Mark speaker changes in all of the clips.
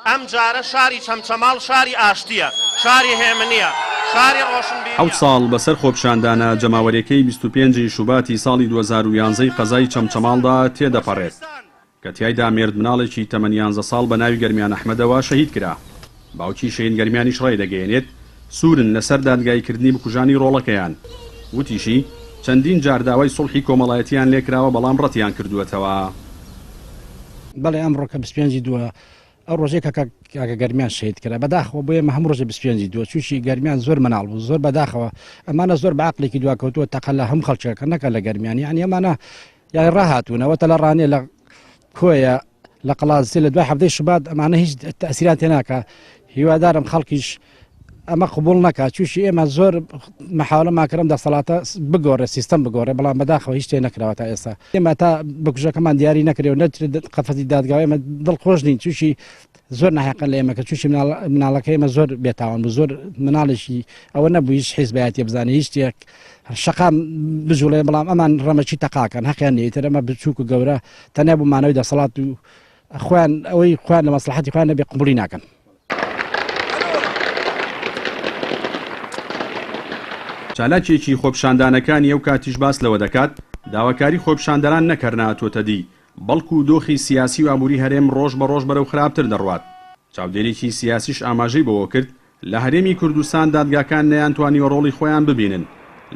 Speaker 1: ئەم جارە شاری چەمچەماڵ شاری ئاشتیە، شاری هێمنیە، شاری ڕۆشنبیریە.
Speaker 2: 7 ساڵ بەسەر خۆپشاندانە جەماوەریەکەی 25 شوباتی ساڵی 2011 قەزای چەمچەماڵدا تێدەپەڕێت کە تیایدا مێرد مناڵێکی تەمەن 11 ساڵ بە ناوی گەرمیان ئەحمەدەوە شەهید کرا. باوکی شەهین گەرمیانیش ڕای دەگەیەنێت سوورن لەسەر دادگایکردنی بکوژانی ڕۆڵەکەیان. وتیشی چەندین جار داوای سڵحی کۆمەڵایەتیان لێکراوە بەڵام ڕەتیان کردووەتەوە.
Speaker 3: بەڵێ ئەمڕۆکە 25 دووە ئەو ڕۆژێک کاکە گەرمیان شەهید کرا بەداخەوە بۆ ئێمە هەموو ڕۆژە 25 دووە چوشی گەرمیان زۆر مەناڵ بوو زۆر بەداخەوە ئەمانە زۆر بە عەقڵێکی دواکەوتووە تەقە لە هەم خەڵکێکە نەکە لە گەرمیان یعنی ئەمانە یای ڕاهاتوونەوەتە لە ڕانێ لە کۆیە لە قەڵازی لە دوای هەفتەی شوبات ئەمانە هیچ تەئسیران تێناکە هیوادارم خەڵکیش ئەمە قبول نەکات چوشی ئێمە زۆر مەحاولە ماکرم دەسەڵاتە بگۆڕێ سیستەم بگۆڕێ بەڵام بەداخەوە هیچ تێ نەکراوە تا ئێستا ئێمە تا بکوژەکەمان دیاری نەکرێ و نەترێت قەتفەتی دادگاوی ئێمە دڵخۆش نین چوشی زۆر ناحەقە لە ئێمە کە چوشی مناڵەکە ئێمە زۆر بێتاوان بوو زۆر مناڵێکی ئەوە نەبوو هیچ حیزبایەتی بزانێ هیچ شتێک شەقام بژوڵێ بەڵام ئەمان ڕەمەچی تەقاکەن حەقیان نیتر ئەمە بچووک و گەورە تەنیا بوو مانەوەی دەسەڵات و خوان ئەوەی خوان لە مەسلحەتی خوان نەبێ قبولی ناکەن.
Speaker 2: چالاکێکی خۆپشاندانەکانی ئەو کاتیش باس لەوە دەکات داواکاری خۆپشاندەران نەکەرناتۆتە دی بەڵکو و دۆخی سیاسی و ئابووری هەرێم ڕۆژ بە ڕۆژ بەرەو خراپتر دەڕوات. چاودێرێکی سیاسیش ئاماژەی بەوە کرد لە هەرێمی کوردستان دادگاکان نەیانتوانی ڕۆڵی خۆیان ببینن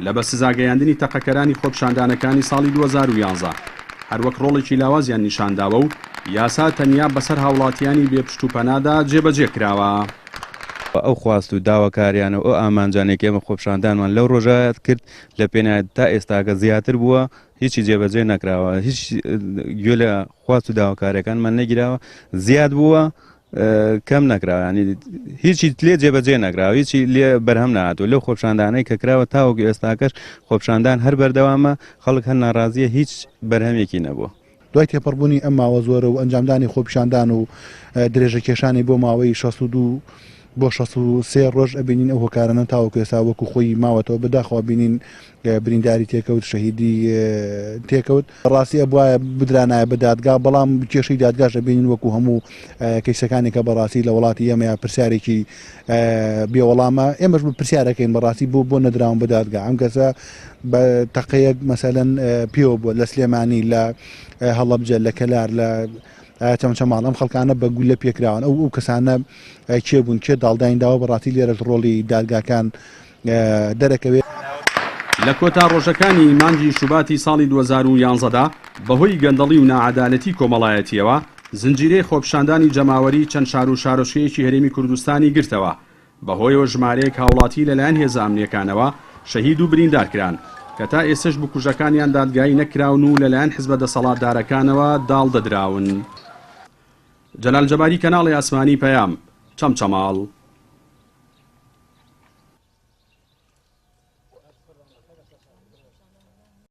Speaker 2: لە بە سزاگەیاندنی تەقەکەرانی خۆپشاندانەکانی ساڵی 2011 هەروەک ڕۆڵێکی لاوازیان نیشانداوە و یاسا تەنیا بەسەر هاوڵاتیانی بێپشت و پەنادا جێبەجێ کراوە.
Speaker 4: ئەو خواست و داواکاریان و ئەو ئامانجانێکی ئێمە خۆپشاندانمان لەو ڕۆژایەت کرد لە پێنایەت تا ئێستاکە زیاتر بووە هیچی جێبەجێ نەکراوە هیچ گوێ لە خواست و داواکاریەکانمان نەگیراوە زیاد بووە کەم نەکراوە ینی هیچی لێ جێبەجێ نەکراوە هیچی لێ بەرهەم نهاتوە لەو خۆپشاندانەی کە کراوە تاوەکو ئێستاکەش خۆپشاندان هەر بەردەوامە خەڵک هەر ناڕازیە هیچ بەرهەمێکی نەبووە.
Speaker 5: دوای تێپەڕبوونی ئەم ماوە زۆرە و ئەنجامدانی خۆپشاندان و درێژە کێشانی بۆ ماوەی 62 بۆ 63 ڕۆژ ئەبینین ئەو هۆکارانە تاوەکو ئێستا وەکو خۆی ماوەتەوە بەداخەوە بینین برینداری تێکەوت شەهیدی تێکەوت ڕاستی ئەبواە بدرانایە بە دادگا بەڵام کێشەی دادگاش ئەبینین وەکو هەموو کەیسەکانی کە بەڕاستی لە وڵاتی ئێمە پرسیارێکی بێوەڵامە ئێمەش پرسیارەکەین بەڕاستی بۆ نەدراون بە دادگا ئەم کەسە بە تەقەیەک مەسەلەن پێوە بووە لە سلێمانی لە هەڵەبجە لە کەلار لە چەمچەماڵ ئەم خەڵکانە بە گولە پێکراون ئەو کەسانە کێ بوون کێ داڵداینداوە بەڕاستی لێرە ڕۆڵی دادگاکان دەرەکەوێت.
Speaker 2: لە کۆتا ڕۆژەکانی مانگی شوباتی ساڵی 2011دا بەهۆی گەندەڵی و نائەدالەتی کۆمەڵایەتیەوە زنجیرەی خۆپشاندانی جەماوەری چەند شار و شارۆچکەیەکی هەرێمی کوردستانی گرتەوە بەهۆیەوە ژمارەیەک هاوڵاتی لەلایەن هێزە ئەمنیەکانەوە شەهید و بریندارکران کە تا ئێسش بکوژەکانیان دادگایی نەکراون و لەلایەن حیزبە دەسەڵاتدارەکانەوە داڵ دەدراون. جەلال جەباری کەناڵی ئاسمانی پەیام چەمچەماڵ